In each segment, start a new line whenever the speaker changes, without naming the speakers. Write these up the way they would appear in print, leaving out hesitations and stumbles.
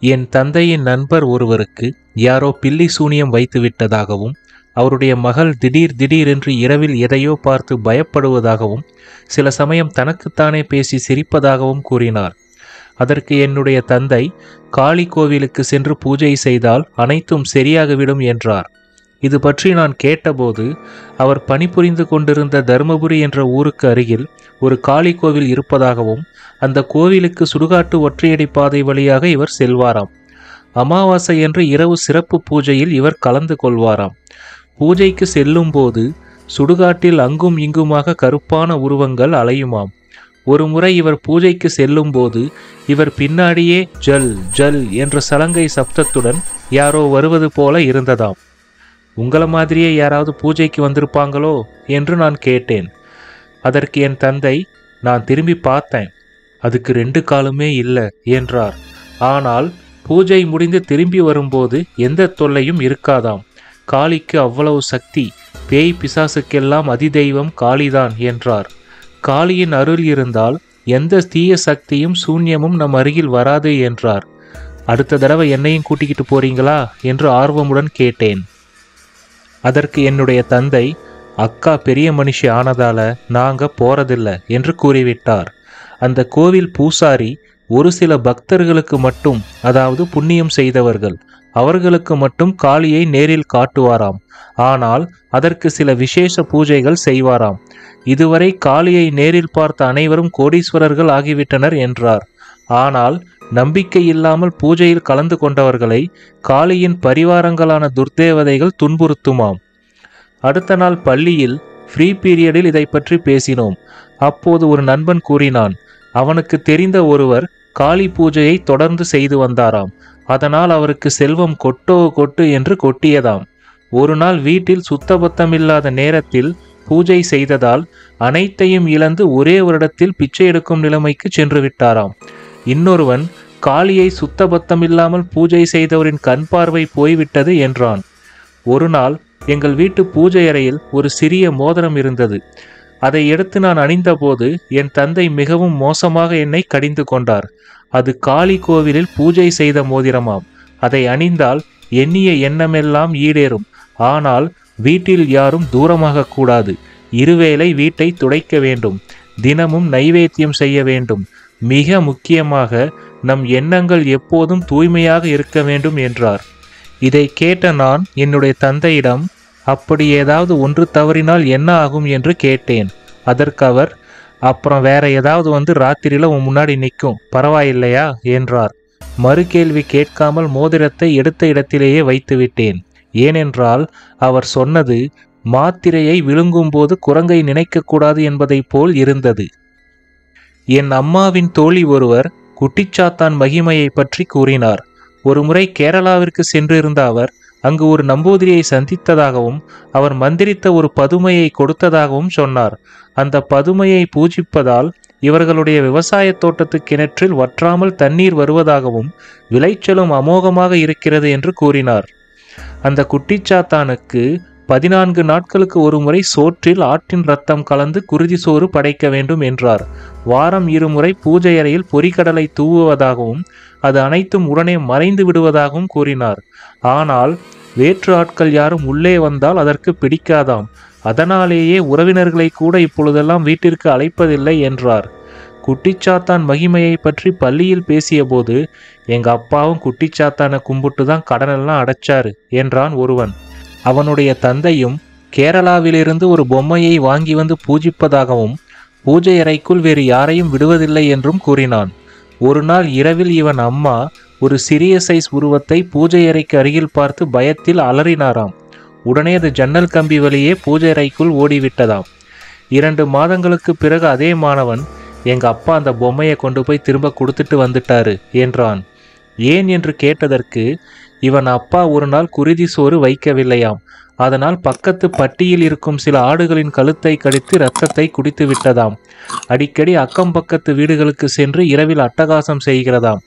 என் தந்தையின் நண்பர் ஒருவருக்கு யாரோ பில்லி சூனியம் வைத்து விட்டதாகவும் அவருடைய மகள் திடீரென்று இரவில் எதையோ பார்த்து பயப்படுவதாகவும் சில சமயம் தனக்குத்தானே பேசி சிரிப்பதாகவும் கூறினார். அதற்கு என்னுடைய தந்தை காளி கோவிலுக்கு சென்று பூஜை செய்தால் அனைத்தும் சரியாகிவிடும் என்றார். இது பற்றி நான் கேட்டபோது அவர் பணிபுரிந்து கொண்டிருந்த தர்மபுரி என்ற ஊருக்கு அருகில் ஒரு காளி கோவில் இருப்பதாகவும் அந்த கோவிலுக்கு சுடுகாட்டு ஒற்றையடி பாதை வழியாக இவர் செல்வாராம். அமாவாசை என்று இரவு சிறப்பு பூஜையில் இவர் கலந்து கொள்வாராம். பூஜைக்கு செல்லும் போது சுடுகாட்டில் அங்கும் இங்குமாக கருப்பான உருவங்கள் அலையுமாம். ஒரு முறை இவர் பூஜைக்கு செல்லும் போது இவர் பின்னாடியே ஜல் ஜல் என்ற சலங்கை சப்தத்துடன் யாரோ வருவது போல இருந்ததாம். உங்களை மாதிரியே யாராவது பூஜைக்கு வந்திருப்பாங்களோ என்று நான் கேட்டேன். அதற்கு என் தந்தை, நான் திரும்பி பார்த்தேன், அதுக்கு 2 காலுமே இல்லை என்றார். ஆனால் பூஜை முடிந்து திரும்பி வரும்போது எந்த தொல்லையும் இருக்காதாம். காளிக்கு அவ்வளவு சக்தி, பேய் பிசாசுக்கெல்லாம் அதிதெய்வம் காளிதான் என்றார். காளியின் அருள் இருந்தால் எந்த தீய சக்தியும் சூன்யமும் நம் அருகில் வராது என்றார். அடுத்த தடவை என்னையும் கூட்டிக்கிட்டு போறீங்களா என்று ஆர்வமுடன் கேட்டேன். அதற்கு என்னுடைய தந்தை, அக்கா பெரிய மனுஷி ஆனதால நாங்க போறதில்லை என்று கூறிவிட்டார். அந்த கோவில் பூசாரி ஒரு சில பக்தர்களுக்கு மட்டும், அதாவது புண்ணியம் செய்தவர்கள், அவர்களுக்கு மட்டும் காளியை நேரில் காட்டுவாராம். ஆனால் அதற்கு சில விசேஷ பூஜைகள் செய்வாராம். இதுவரை காளியை நேரில் பார்த்த அனைவரும் கோடீஸ்வரர்கள் ஆகிவிட்டனர் என்றார். ஆனால் நம்பிக்கை இல்லாமல் பூஜையில் கலந்து கொண்டவர்களை காளியின் பரிவாரங்களான துர்தேவதைகள் துன்புறுத்துமாம். அடுத்த நாள் பள்ளியில் ஃப்ரீ பீரியடில் இதை பற்றி பேசினோம். அப்போது ஒரு நண்பன் கூறினான், அவனுக்கு தெரிந்த ஒருவர் காளி பூஜையை தொடர்ந்து செய்து வந்தாராம். அதனால் அவருக்கு செல்வம் கொட்டு என்று கொட்டியதாம். ஒரு நாள் வீட்டில் சுத்தபத்தமில்லாத நேரத்தில் பூஜை செய்ததால் அனைத்தையும் இழந்து ஒரே வருடத்தில் பிச்சை எடுக்கும் நிலைமைக்கு சென்று விட்டாராம். இன்னொருவன், காளியை சுத்தபத்தமில்லாமல் பூஜை செய்தவரின் கண் பார்வை போய்விட்டது என்றான். ஒரு நாள் எங்கள் வீட்டு பூஜை அறையில் ஒரு சிறிய மோதிரம் இருந்தது. அதை எடுத்து நான் அணிந்தபோது என் தந்தை மிகவும் மோசமாக என்னை கடிந்து கொண்டார். அது காளி கோவிலில் பூஜை செய்த மோதிரமாம். அதை அணிந்தால் எண்ணிய எண்ணமெல்லாம் ஈடேறும். ஆனால் வீட்டில் யாரும் தூரமாக கூடாது. இருவேளை வீட்டை துடைக்க வேண்டும். தினமும் நைவேத்தியம் செய்ய வேண்டும். மிக முக்கியமாக நம் எண்ணங்கள் எப்போதும் தூய்மையாக இருக்க வேண்டும் என்றார். இதை கேட்ட நான் என்னுடைய தந்தையிடம், அப்படி ஏதாவது ஒன்று தவறினால் என்ன ஆகும் என்று கேட்டேன். அதற்கு அவர், அப்புறம் வேற ஏதாவது ராத்திரியில உன் முன்னாடி நிற்கும், பரவாயில்லையா என்றார். மறு கேள்வி கேட்காமல் மோதிரத்தை எடுத்த இடத்திலேயே வைத்து விட்டேன். ஏனென்றால் அவர் சொன்னது மாத்திரையை விழுங்கும்போது குரங்கை நினைக்கக்கூடாது என்பதை போல் இருந்தது. என் அம்மாவின் தோழி ஒருவர் குட்டிச்சாத்தான் மகிமையை பற்றி கூறினார். ஒருமுறை கேரளாவிற்கு சென்றிருந்த அவர் அங்கு ஒரு நம்பூதிரியை சந்தித்ததாகவும் அவர் மந்திரித்த ஒரு பதுமையை கொடுத்ததாகவும் சொன்னார். அந்த பதுமையை பூஜிப்பதால் இவர்களுடைய விவசாய தோட்டத்து கிணற்றில் வற்றாமல் தண்ணீர் வருவதாகவும் விளைச்சலும் அமோகமாக இருக்கிறது என்று கூறினார். அந்த குட்டிச்சாத்தானுக்கு 14 நாட்களுக்கு ஒரு முறை சோற்றில் ஆட்டின் ரத்தம் கலந்து குருதி சோறு படைக்க வேண்டும் என்றார். வாரம் 2 முறை பூஜை அறையில் பொரிகடலை தூவுவதாகவும் அது அனைத்தும் உடனே மறைந்து விடுவதாகவும் கூறினார். ஆனால் வேற்று ஆட்கள் யாரும் உள்ளே வந்தால் அதற்கு பிடிக்காதாம். அதனாலேயே உறவினர்களை கூட இப்பொழுதெல்லாம் வீட்டிற்கு அழைப்பதில்லை என்றார். குட்டிச்சாத்தான் மகிமையை பற்றி பள்ளியில் பேசிய போது, எங்க அப்பாவும் குட்டிச்சாத்தானை கும்பிட்டு தான் கடனெல்லாம் அடைச்சாரு என்றான் ஒருவன். அவனுடைய தந்தையும் கேரளாவிலிருந்து ஒரு பொம்மையை வாங்கி வந்து பூஜிப்பதாகவும் பூஜை அறைக்குள் வேறு யாரையும் விடுவதில்லை என்றும் கூறினான். ஒரு நாள் இரவில் இவன் அம்மா ஒரு சிறிய சைஸ் உருவத்தை பூஜை அறைக்கு அருகில் பார்த்து பயத்தில் அலறினாராம். உடனே அது ஜன்னல் கம்பி வழியே பூஜை அறைக்குள் ஓடிவிட்டதாம். 2 மாதங்களுக்கு பிறகு அதே மாணவன், எங்க அப்பா அந்த பொம்மையை கொண்டு போய் திரும்ப கொடுத்துட்டு வந்துட்டாரு என்றான். ஏன் என்று கேட்டதற்கு, இவன் அப்பா ஒரு நாள் குருதி சோறு வைக்கவில்லையாம். அதனால் பக்கத்து பட்டியில் இருக்கும் சில ஆடுகளின் கழுத்தை கடித்து இரத்தத்தை குடித்து விட்டதாம். அடிக்கடி அக்கம் பக்கத்து வீடுகளுக்கு சென்று இரவில் அட்டகாசம் செய்கிறதாம்.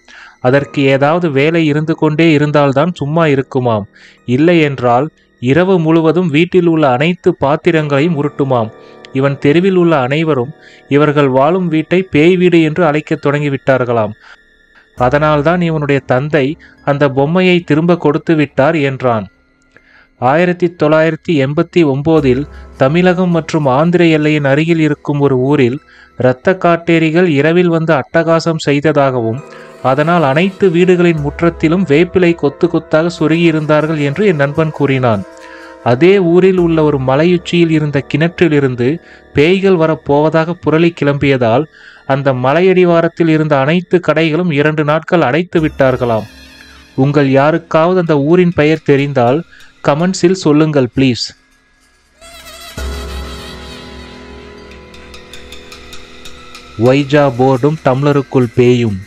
அதற்கு ஏதாவது வேலை இருந்து கொண்டே இருந்தால்தான் சும்மா இருக்குமாம். இல்லை என்றால் இரவு முழுவதும் வீட்டில் உள்ள அனைத்து பாத்திரங்களையும் உருட்டுமாம். இவன் தெருவில் உள்ள அனைவரும் இவர்கள் வாழும் வீட்டை பேய் வீடு என்று அழைக்க தொடங்கிவிட்டார்களாம். அதனால்தான் இவனுடைய தந்தை அந்த பொம்மையை திரும்ப கொடுத்து விட்டார் என்றான். 1989 தமிழகம் மற்றும் ஆந்திர எல்லையின் அருகில் இருக்கும் ஒரு ஊரில் இரத்த காட்டேரிகள் இரவில் வந்து அட்டகாசம் செய்ததாகவும் அதனால் அனைத்து வீடுகளின் முற்றத்திலும் வேப்பிலை கொத்து கொத்தாக சொருகியிருந்தார்கள் என்று என் நண்பன் கூறினான். அதே ஊரில் உள்ள ஒரு மலையுச்சியில் இருந்த கிணற்றிலிருந்து பேய்கள் வரப்போவதாக புரளி கிளம்பியதால் அந்த மலையடிவாரத்தில் இருந்த அனைத்து கடைகளும் 2 நாட்கள் அடைத்து விட்டார்களாம். உங்கள் யாருக்காவது அந்த ஊரின் பெயர் தெரிந்தால் கமெண்ட்ஸில் சொல்லுங்கள் ப்ளீஸ். ஒய்ஜா போர்டும் டம்ளருக்குள் பேயும்.